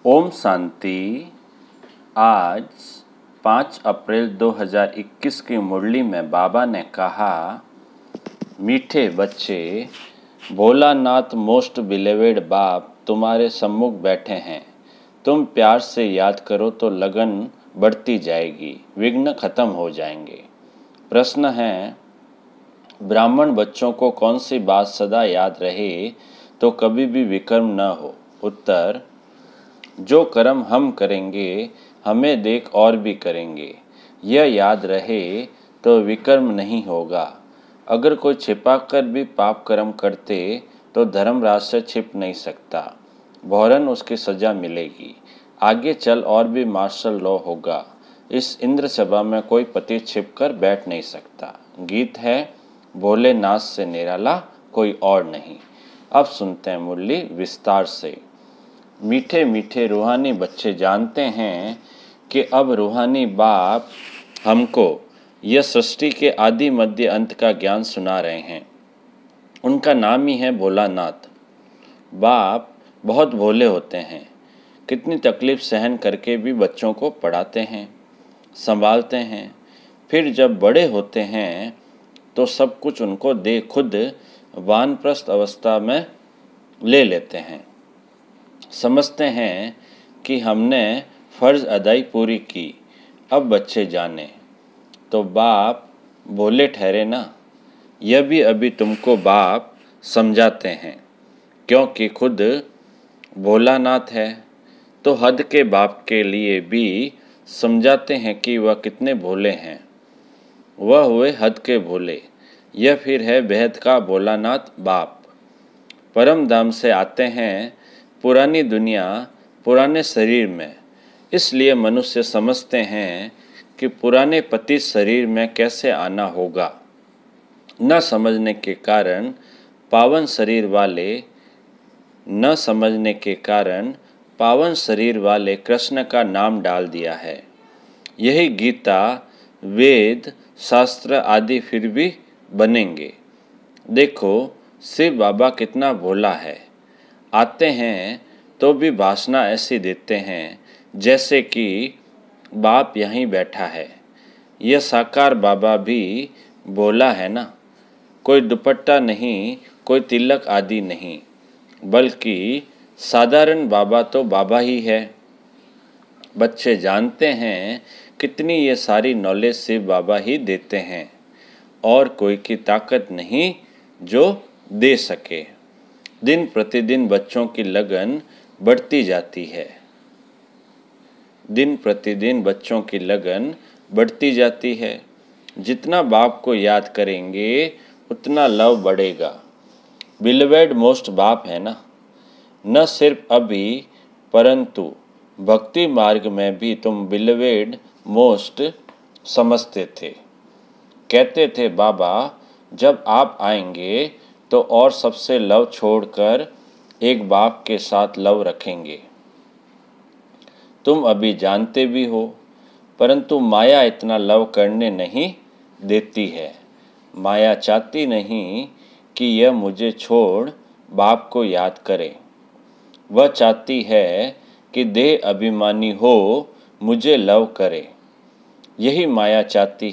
ओम शांति। आज 5 अप्रैल 2021 की मुरली में बाबा ने कहा, मीठे बच्चे, भोलानाथ मोस्ट बिलीवेड बाप तुम्हारे सम्मुख बैठे हैं। तुम प्यार से याद करो तो लगन बढ़ती जाएगी, विघ्न खत्म हो जाएंगे। प्रश्न है, ब्राह्मण बच्चों को कौन सी बात सदा याद रहे तो कभी भी विकर्म न हो? उत्तर, जो कर्म हम करेंगे हमें देख और भी करेंगे। यह याद रहे तो विकर्म नहीं होगा। अगर कोई छिपाकर भी पाप कर्म करते तो धर्मराज से छिप नहीं सकता, भौरन उसकी सजा मिलेगी। आगे चल और भी मार्शल लॉ होगा। इस इंद्र सभा में कोई पति छिपकर बैठ नहीं सकता। गीत है, भोलेनाथ से निराला कोई और नहीं। अब सुनते हैं मुरली विस्तार से। मीठे मीठे रूहानी बच्चे जानते हैं कि अब रूहानी बाप हमको यह सृष्टि के आदि मध्य अंत का ज्ञान सुना रहे हैं। उनका नाम ही है भोलानाथ। बाप बहुत भोले होते हैं। कितनी तकलीफ सहन करके भी बच्चों को पढ़ाते हैं, संभालते हैं। फिर जब बड़े होते हैं तो सब कुछ उनको दे खुद वानप्रस्थ अवस्था में ले लेते हैं। समझते हैं कि हमने फ़र्ज़ अदाई पूरी की, अब बच्चे जाने। तो बाप भोले ठहरे ना। यह भी अभी तुमको बाप समझाते हैं, क्योंकि खुद भोलानाथ है तो हद के बाप के लिए भी समझाते हैं कि वह कितने भोले हैं। वह हुए हद के भोले। यह फिर है बेहद का भोलानाथ बाप। परम धाम से आते हैं पुरानी दुनिया पुराने शरीर में। इसलिए मनुष्य समझते हैं कि पुराने पतित शरीर में कैसे आना होगा। न समझने के कारण पावन शरीर वाले कृष्ण का नाम डाल दिया है। यही गीता, वेद, शास्त्र आदि फिर भी बनेंगे। देखो शिव बाबा कितना भोला है। आते हैं तो भी भाषणा ऐसी देते हैं जैसे कि बाप यहीं बैठा है। यह साकार बाबा भी भोला है ना। कोई दुपट्टा नहीं, कोई तिलक आदि नहीं, बल्कि साधारण बाबा तो बाबा ही है। बच्चे जानते हैं कितनी ये सारी नॉलेज शिव बाबा ही देते हैं और कोई की ताकत नहीं जो दे सके। दिन प्रतिदिन बच्चों की लगन बढ़ती जाती है। दिन प्रतिदिन बच्चों की लगन बढ़ती जाती है। जितना बाप को याद करेंगे उतना लव बढ़ेगा। बिलीवेड मोस्ट बाप है ना। न सिर्फ अभी परंतु भक्ति मार्ग में भी तुम बिलीवेड मोस्ट समझते थे। कहते थे बाबा जब आप आएंगे तो और सबसे लव छोड़कर एक बाप के साथ लव रखेंगे। तुम अभी जानते भी हो, परंतु माया इतना लव करने नहीं देती है। माया चाहती नहीं कि यह मुझे छोड़ बाप को याद करे। वह चाहती है कि देह अभिमानी हो मुझे लव करे। यही माया चाहती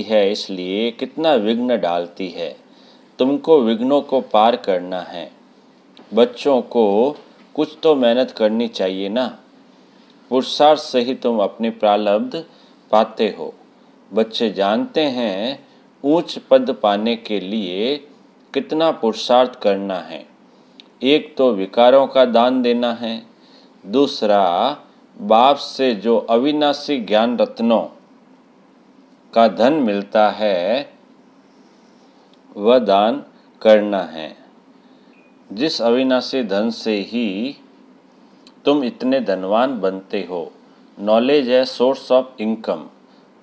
है। इसलिए कितना विघ्न डालती है। तुमको विघ्नों को पार करना है। बच्चों को कुछ तो मेहनत करनी चाहिए ना। पुरुषार्थ से ही तुम अपनी प्रारब्ध पाते हो। बच्चे जानते हैं ऊंच पद पाने के लिए कितना पुरुषार्थ करना है। एक तो विकारों का दान देना है, दूसरा बाप से जो अविनाशी ज्ञान रत्नों का धन मिलता है वह दान करना है। जिस अविनाशी धन से ही तुम इतने धनवान बनते हो। नॉलेज है सोर्स ऑफ इनकम।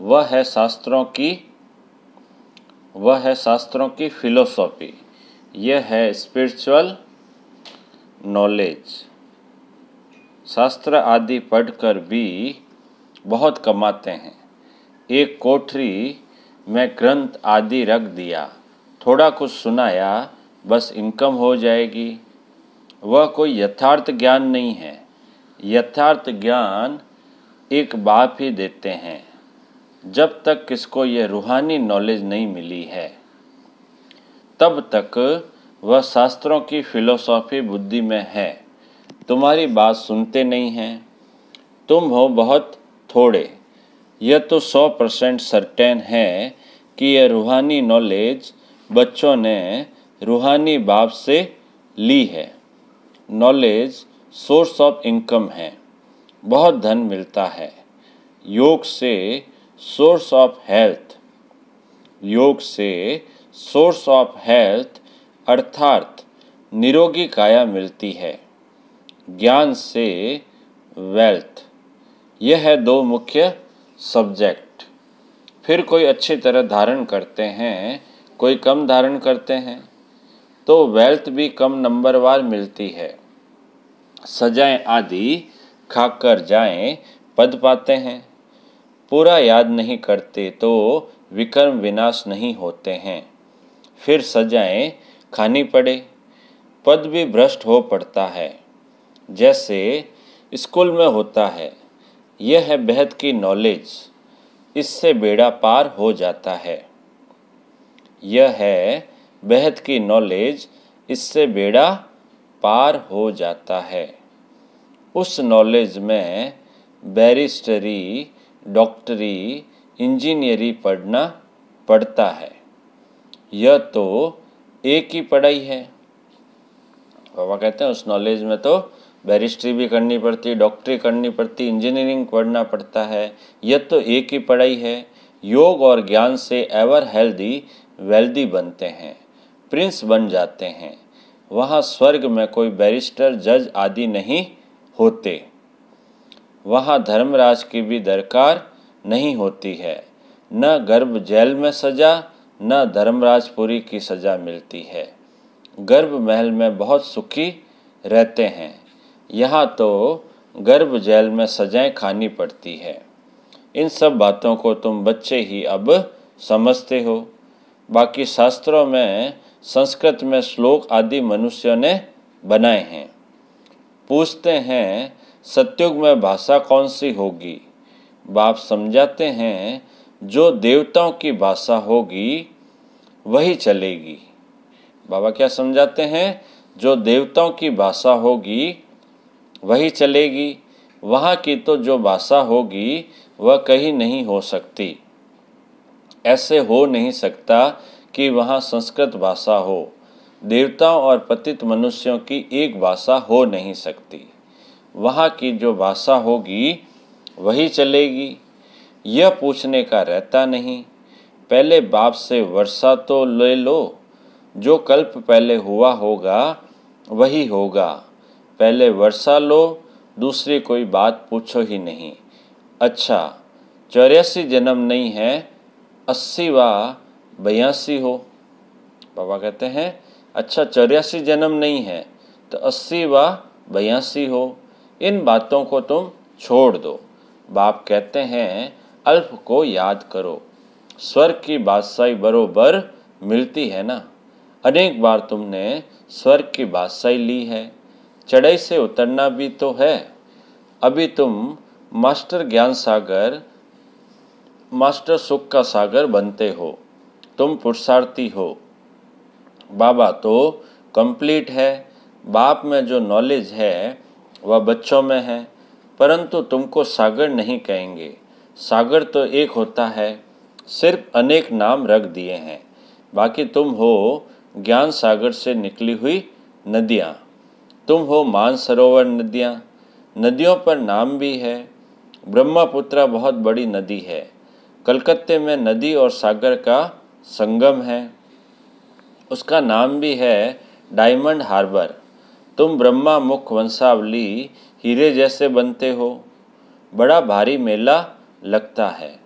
वह है शास्त्रों की फिलोसॉफी। यह है स्पिरिचुअल नॉलेज। शास्त्र आदि पढ़कर भी बहुत कमाते हैं। एक कोठरी में ग्रंथ आदि रख दिया, थोड़ा कुछ सुनाया बस इनकम हो जाएगी। वह कोई यथार्थ ज्ञान नहीं है। यथार्थ ज्ञान एक बाप ही देते हैं। जब तक किसको यह रूहानी नॉलेज नहीं मिली है, तब तक वह शास्त्रों की फिलोसॉफी बुद्धि में है। तुम्हारी बात सुनते नहीं हैं। तुम हो बहुत थोड़े। यह तो 100% सर्टेन है कि यह रूहानी नॉलेज बच्चों ने रूहानी बाप से ली है। नॉलेज सोर्स ऑफ इनकम है। बहुत धन मिलता है। योग से सोर्स ऑफ हेल्थ। योग से सोर्स ऑफ हेल्थ अर्थात निरोगी काया मिलती है। ज्ञान से वेल्थ। यह है 2 मुख्य सब्जेक्ट। फिर कोई अच्छी तरह धारण करते हैं, कोई कम धारण करते हैं, तो वेल्थ भी कम नंबरवार मिलती है। सजाएं आदि खाकर जाएं पद पाते हैं। पूरा याद नहीं करते तो विकर्म विनाश नहीं होते हैं। फिर सजाएं खानी पड़े, पद भी भ्रष्ट हो पड़ता है, जैसे स्कूल में होता है। यह है बेहद की नॉलेज। इससे बेड़ा पार हो जाता है। यह है बेहद की नॉलेज। इससे बेड़ा पार हो जाता है। उस नॉलेज में बैरिस्टरी, डॉक्टरी, इंजीनियरी पढ़ना पड़ता है। यह तो एक ही पढ़ाई है। बाबा कहते हैं उस नॉलेज में तो बैरिस्ट्री भी करनी पड़ती, डॉक्टरी करनी पड़ती, इंजीनियरिंग पढ़ना पड़ता है। यह तो एक ही पढ़ाई है। योग और ज्ञान से एवर हेल्दी वेल्दी बनते हैं, प्रिंस बन जाते हैं। वहाँ स्वर्ग में कोई बैरिस्टर, जज आदि नहीं होते। वहाँ धर्मराज की भी दरकार नहीं होती है। न गर्भ जेल में सजा, न धर्मराजपुरी की सजा मिलती है। गर्भ महल में बहुत सुखी रहते हैं। यहाँ तो गर्भ जेल में सजाएं खानी पड़ती है। इन सब बातों को तुम बच्चे ही अब समझते हो। बाकी शास्त्रों में संस्कृत में श्लोक आदि मनुष्यों ने बनाए हैं। पूछते हैं सतयुग में भाषा कौन सी होगी? बाप समझाते हैं जो देवताओं की भाषा होगी वही चलेगी। बाबा क्या समझाते हैं? जो देवताओं की भाषा होगी वही चलेगी। वहाँ की तो जो भाषा होगी वह कहीं नहीं हो सकती। ऐसे हो नहीं सकता कि वहाँ संस्कृत भाषा हो। देवताओं और पतित मनुष्यों की एक भाषा हो नहीं सकती। वहाँ की जो भाषा होगी वही चलेगी। यह पूछने का रहता नहीं। पहले बाप से वर्षा तो ले लो। जो कल्प पहले हुआ होगा वही होगा। पहले वर्षा लो, दूसरी कोई बात पूछो ही नहीं। अच्छा 84 जन्म नहीं है, 80 व 82 हो। बाबा कहते हैं अच्छा 84 जन्म नहीं है तो 80 व 82 हो। इन बातों को तुम छोड़ दो। बाप कहते हैं अल्प को याद करो। स्वर्ग की बादशाही बरोबर मिलती है ना। अनेक बार तुमने स्वर्ग की बादशाही ली है। चढ़ाई से उतरना भी तो है। अभी तुम मास्टर ज्ञान सागर, मास्टर सुख का सागर बनते हो। तुम पुरुषार्थी हो। बाबा तो कंप्लीट है। बाप में जो नॉलेज है वह बच्चों में है, परंतु तुमको सागर नहीं कहेंगे। सागर तो एक होता है, सिर्फ अनेक नाम रख दिए हैं। बाकी तुम हो ज्ञान सागर से निकली हुई नदियाँ। तुम हो मानसरोवर नदियाँ। नदियों पर नाम भी है। ब्रह्मपुत्र बहुत बड़ी नदी है। कलकत्ते में नदी और सागर का संगम है। उसका नाम भी है डायमंड हार्बर। तुम ब्रह्मा मुख वंशावली हीरे जैसे बनते हो। बड़ा भारी मेला लगता है।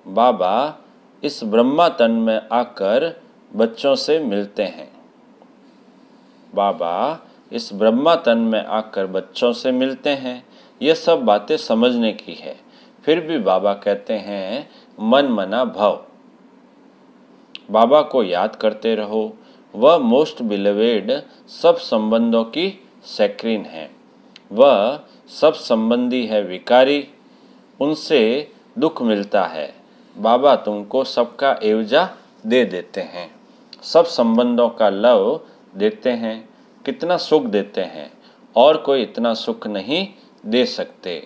बाबा इस ब्रह्मा तन में आकर बच्चों से मिलते हैं। बाबा इस ब्रह्मा तन में आकर बच्चों से मिलते हैं। ये सब बातें समझने की है। फिर भी बाबा कहते हैं मन मना भव। बाबा को याद करते रहो। वह मोस्ट बिलवेड सब संबंधों की सैक्रीन है। वह सब संबंधी है विकारी, उनसे दुख मिलता है। बाबा तुमको सबका एवजा दे देते हैं, सब संबंधों का लव देते हैं, कितना सुख देते हैं, और कोई इतना सुख नहीं दे सकते।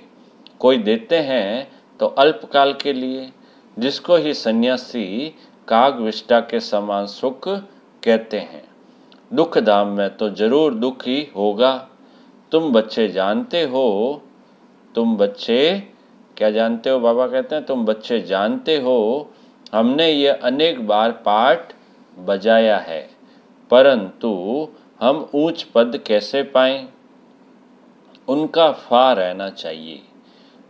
कोई देते हैं तो अल्पकाल के लिए, जिसको ही सन्यासी कागविष्टा के समान सुख कहते हैं। दुख धाम में तो जरूर दुख ही होगा। तुम बच्चे जानते हो, तुम बच्चे क्या जानते हो? बाबा कहते हैं तुम बच्चे जानते हो, हमने ये अनेक बार पाठ बजाया है, परंतु हम ऊंच पद कैसे पाएं? उनका फा रहना चाहिए।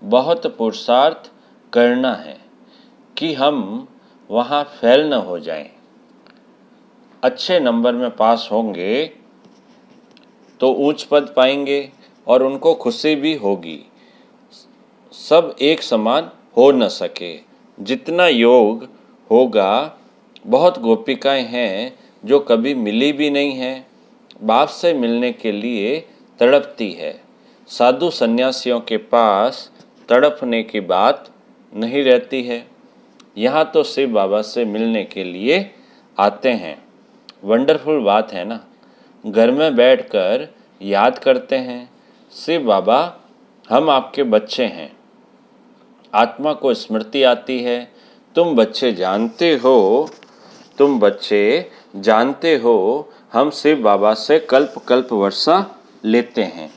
बहुत पुरुषार्थ करना है कि हम वहाँ फेल न हो जाएं। अच्छे नंबर में पास होंगे तो ऊंच पद पाएंगे और उनको खुशी भी होगी। सब एक समान हो न सके, जितना योग होगा। बहुत गोपिकाएं हैं जो कभी मिली भी नहीं हैं, बाप से मिलने के लिए तड़पती है। साधु सन्यासियों के पास तड़पने की बात नहीं रहती है। यहाँ तो शिव बाबा से मिलने के लिए आते हैं। वंडरफुल बात है ना। घर में बैठकर याद करते हैं, शिव बाबा हम आपके बच्चे हैं। आत्मा को स्मृति आती है, तुम बच्चे जानते हो, तुम बच्चे जानते हो हम शिव बाबा से कल्प कल्प वर्षा लेते हैं।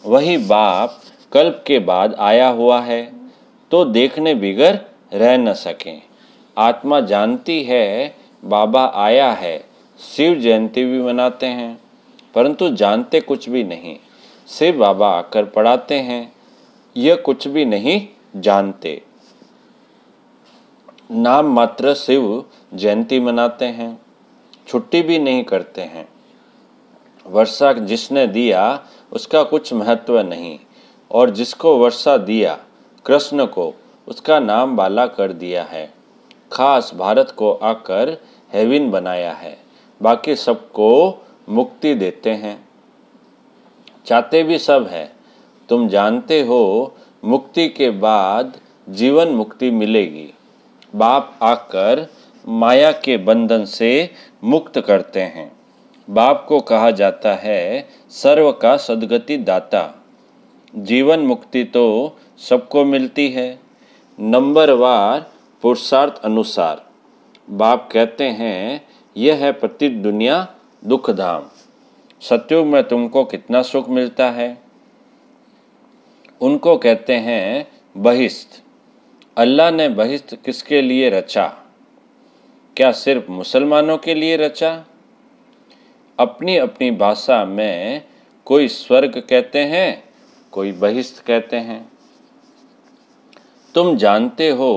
वही बाप कल्प के बाद आया हुआ है तो देखने बिगर रह न सकें। आत्मा जानती है बाबा आया है, शिव जयंती भी मनाते हैं, परंतु जानते कुछ भी नहीं। शिव बाबा आकर पढ़ाते हैं, यह कुछ भी नहीं जानते। नाम मात्र शिव जयंती मनाते हैं, छुट्टी भी नहीं करते हैं। वर्षा जिसने दिया उसका कुछ महत्व नहीं, और जिसको वर्षा दिया कृष्ण को उसका नाम बाला कर दिया है। खास भारत को आकर हेवन बनाया है, बाकी सबको मुक्ति देते हैं। चाहते भी सब है। तुम जानते हो मुक्ति के बाद जीवन मुक्ति मिलेगी। बाप आकर माया के बंधन से मुक्त करते हैं। बाप को कहा जाता है सर्व का सद्गति दाता। जीवन मुक्ति तो सबको मिलती है, नंबरवार पुरुषार्थ अनुसार। बाप कहते हैं यह है पतित दुनिया दुख धाम। सतयुग में तुमको कितना सुख मिलता है। उनको कहते हैं बहिश्त। अल्लाह ने बहिश्त किसके लिए रचा? क्या सिर्फ मुसलमानों के लिए रचा? अपनी अपनी भाषा में कोई स्वर्ग कहते हैं, कोई बहिश्त कहते हैं। तुम जानते हो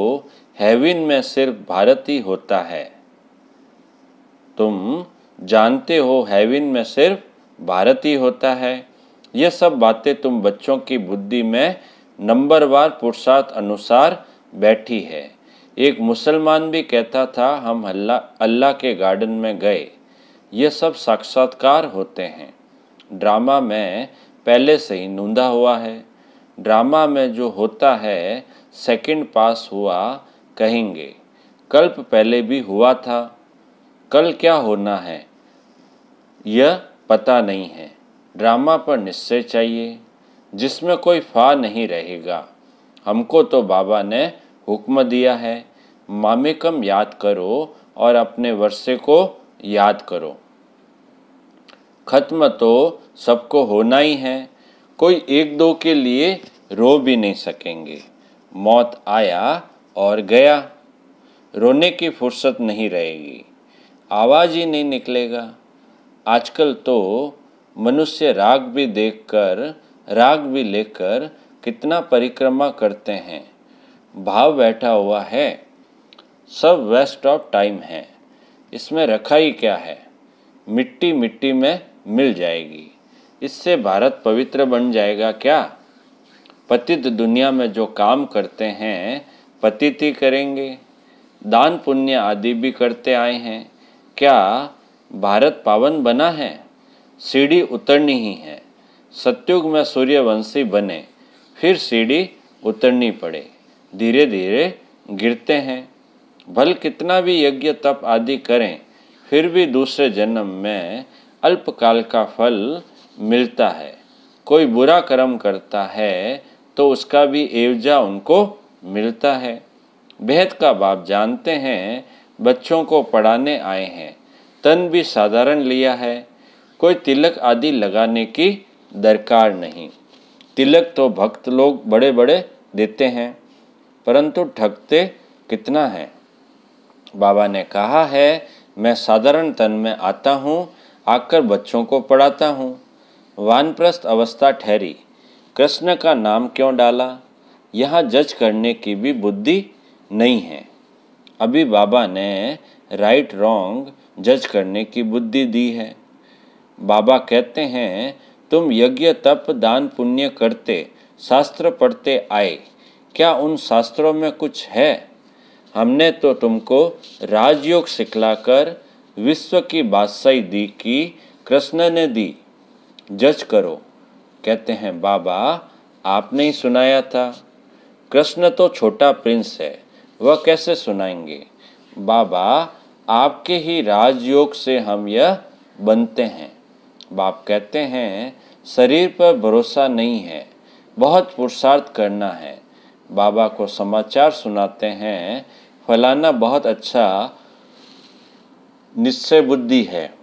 हेवन में सिर्फ भारत ही होता है। तुम जानते हो हेवन में सिर्फ भारत ही होता है। यह सब बातें तुम बच्चों की बुद्धि में नंबरवार पुरुषार्थ अनुसार बैठी है। एक मुसलमान भी कहता था हम अल्लाह के गार्डन में गए। ये सब साक्षात्कार होते हैं। ड्रामा में पहले से ही नूंदा हुआ है। ड्रामा में जो होता है सेकंड पास हुआ कहेंगे, कल्प पहले भी हुआ था। कल क्या होना है यह पता नहीं है। ड्रामा पर निश्चय चाहिए जिसमें कोई फा नहीं रहेगा। हमको तो बाबा ने हुक्म दिया है मामेकम याद करो और अपने वर्षे को याद करो। खत्म तो सबको होना ही है। कोई एक दो के लिए रो भी नहीं सकेंगे। मौत आया और गया, रोने की फुर्सत नहीं रहेगी, आवाज़ ही नहीं निकलेगा। आजकल तो मनुष्य राग भी देखकर राग भी लेकर कितना परिक्रमा करते हैं। भाव बैठा हुआ है, सब वेस्ट ऑफ टाइम है। इसमें रखा ही क्या है, मिट्टी मिट्टी में मिल जाएगी। इससे भारत पवित्र बन जाएगा क्या? पतित दुनिया में जो काम करते हैं पतित ही करेंगे। दान पुण्य आदि भी करते आए हैं, क्या भारत पावन बना है, सीढ़ी उतरनी ही है। सतयुग में सूर्यवंशी बने, फिर सीढ़ी उतरनी पड़े। धीरे धीरे गिरते हैं। भल कितना भी यज्ञ तप आदि करें, फिर भी दूसरे जन्म में अल्पकाल का फल मिलता है। कोई बुरा कर्म करता है तो उसका भी एवजा उनको मिलता है। बेहद का बाप जानते हैं, बच्चों को पढ़ाने आए हैं, तन भी साधारण लिया है। कोई तिलक आदि लगाने की दरकार नहीं। तिलक तो भक्त लोग बड़े बड़े देते हैं, परंतु ठगते कितना है। बाबा ने कहा है, मैं साधारण तन में आता हूँ, आकर बच्चों को पढ़ाता हूँ। वानप्रस्थ अवस्था ठहरी, कृष्ण का नाम क्यों डाला? यहाँ जज करने की भी बुद्धि नहीं है। अभी बाबा ने राइट रॉन्ग जज करने की बुद्धि दी है। बाबा कहते हैं, तुम यज्ञ तप दान पुण्य करते, शास्त्र पढ़ते आए, क्या उन शास्त्रों में कुछ है? हमने तो तुमको राजयोग सिखलाकर विश्व की बादशाही दी कि कृष्ण ने दी। जज करो। कहते हैं, बाबा आपने ही सुनाया था। कृष्ण तो छोटा प्रिंस है, वह कैसे सुनाएंगे? बाबा आपके ही राजयोग से हम यह बनते हैं। बाप कहते हैं, शरीर पर भरोसा नहीं है, बहुत पुरुषार्थ करना है। बाबा को समाचार सुनाते हैं, फलाना बहुत अच्छा निश्चय बुद्धि है,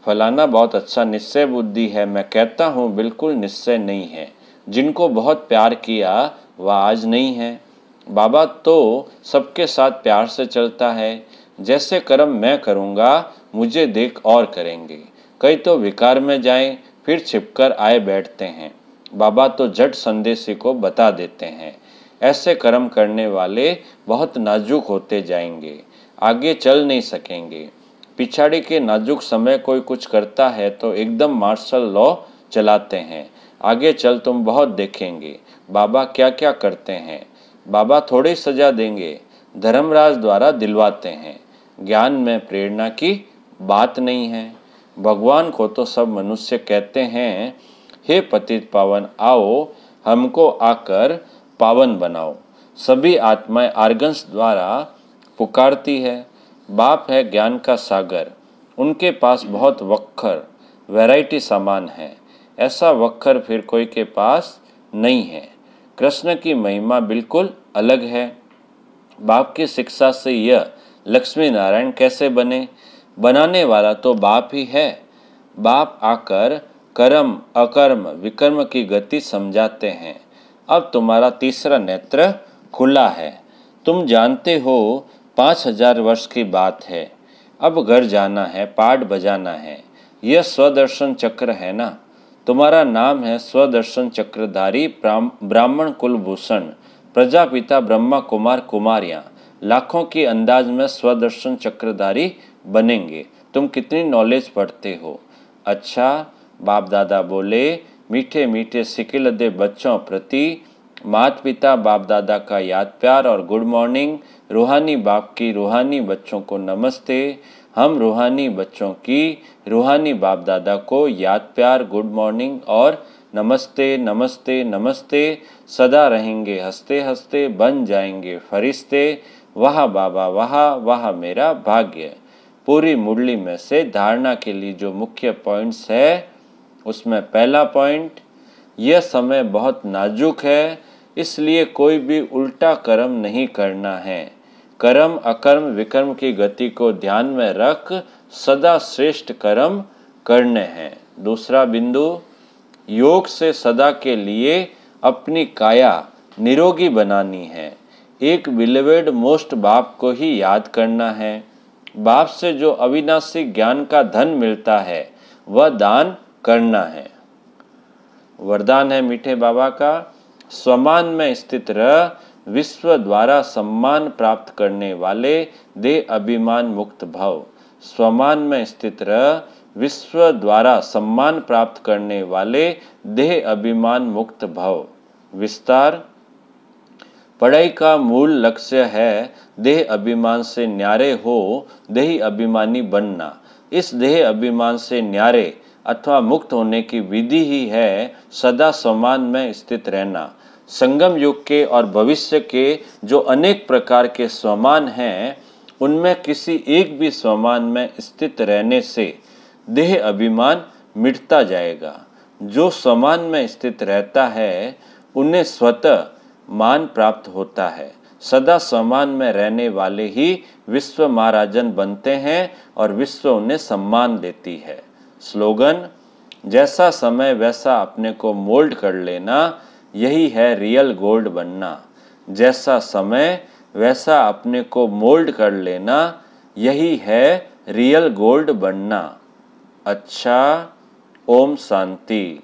फलाना बहुत अच्छा निश्चय बुद्धि है। मैं कहता हूँ बिल्कुल निश्चय नहीं है। जिनको बहुत प्यार किया वह आज नहीं है। बाबा तो सबके साथ प्यार से चलता है। जैसे कर्म मैं करूँगा, मुझे देख और करेंगे। कई तो विकार में जाएं, फिर छिपकर आए बैठते हैं। बाबा तो झट संदेशी को बता देते हैं। ऐसे कर्म करने वाले बहुत नाजुक होते जाएंगे, आगे चल नहीं सकेंगे। पिछाड़ी के नाजुक समय कोई कुछ करता है तो एकदम मार्शल लॉ चलाते हैं। आगे चल तुम बहुत देखेंगे बाबा क्या क्या करते हैं। बाबा थोड़ी सजा देंगे, धर्मराज द्वारा दिलवाते हैं। ज्ञान में प्रेरणा की बात नहीं है। भगवान को तो सब मनुष्य कहते हैं, हे पतित पावन आओ, हमको आकर पावन बनाओ। सभी आत्माएं आर्गन्स द्वारा पुकारती है। बाप है ज्ञान का सागर, उनके पास बहुत वक्खर वैरायटी सामान है। ऐसा वक्खर फिर कोई के पास नहीं है। कृष्ण की महिमा बिल्कुल अलग है। बाप की शिक्षा से यह लक्ष्मी नारायण कैसे बने? बनाने वाला तो बाप ही है। बाप आकर कर्म अकर्म विकर्म की गति समझाते हैं। अब तुम्हारा तीसरा नेत्र खुला है। तुम जानते हो 5000 वर्ष की बात है। अब घर जाना है, पाठ बजाना है। यह स्वदर्शन चक्र है ना? तुम्हारा नाम है स्वदर्शन चक्रधारी ब्राह्मण कुलभूषण प्रजापिता ब्रह्मा कुमार कुमारियाँ लाखों की अंदाज में स्वदर्शन चक्रधारी बनेंगे। तुम कितनी नॉलेज पढ़ते हो? अच्छा, बाप दादा बोले, मीठे मीठे सिकिलदे बच्चों प्रति माता पिता बाप दादा का याद प्यार और गुड मॉर्निंग। रूहानी बाप की रूहानी बच्चों को नमस्ते। हम रूहानी बच्चों की रूहानी बाप दादा को याद प्यार गुड मॉर्निंग और नमस्ते नमस्ते नमस्ते। सदा रहेंगे हंसते हंसते, बन जाएंगे फरिश्ते। वाह बाबा वाह, वाह मेरा भाग्य। पूरी मुरली में से धारणा के लिए जो मुख्य पॉइंट्स है, उसमें पहला पॉइंट, यह समय बहुत नाजुक है, इसलिए कोई भी उल्टा कर्म नहीं करना है। कर्म अकर्म विकर्म की गति को ध्यान में रख सदा श्रेष्ठ कर्म करने हैं। दूसरा बिंदु, योग से सदा के लिए अपनी काया निरोगी बनानी है। एक बिलीवेड मोस्ट बाप को ही याद करना है। बाप से जो अविनाशी ज्ञान का धन मिलता है वह दान करना है। वरदान है मीठे बाबा का, स्वमान में स्थित रह, विश्व द्वारा सम्मान प्राप्त करने वाले दे अभिमान मुक्त भव। स्वमान में स्थित रह, विश्व द्वारा सम्मान प्राप्त करने वाले देह अभिमान मुक्त भव। विस्तार, पढ़ाई का मूल लक्ष्य है देह अभिमान से न्यारे हो देही अभिमानी बनना। इस देह अभिमान से न्यारे अथवा मुक्त होने की विधि ही है सदा समान में स्थित रहना। संगम युग के और भविष्य के जो अनेक प्रकार के स्वमान हैं, उनमें किसी एक भी स्वमान में स्थित रहने से देह अभिमान मिटता जाएगा। जो स्वमान में स्थित रहता है उन्हें स्वतः मान प्राप्त होता है। सदा समान में रहने वाले ही विश्व महाराजन बनते हैं और विश्व उन्हें सम्मान देती है। स्लोगन: जैसा समय वैसा अपने को मोल्ड कर लेना, यही है रियल गोल्ड बनना। जैसा समय वैसा अपने को मोल्ड कर लेना, यही है रियल गोल्ड बनना। अच्छा, ओम शांति।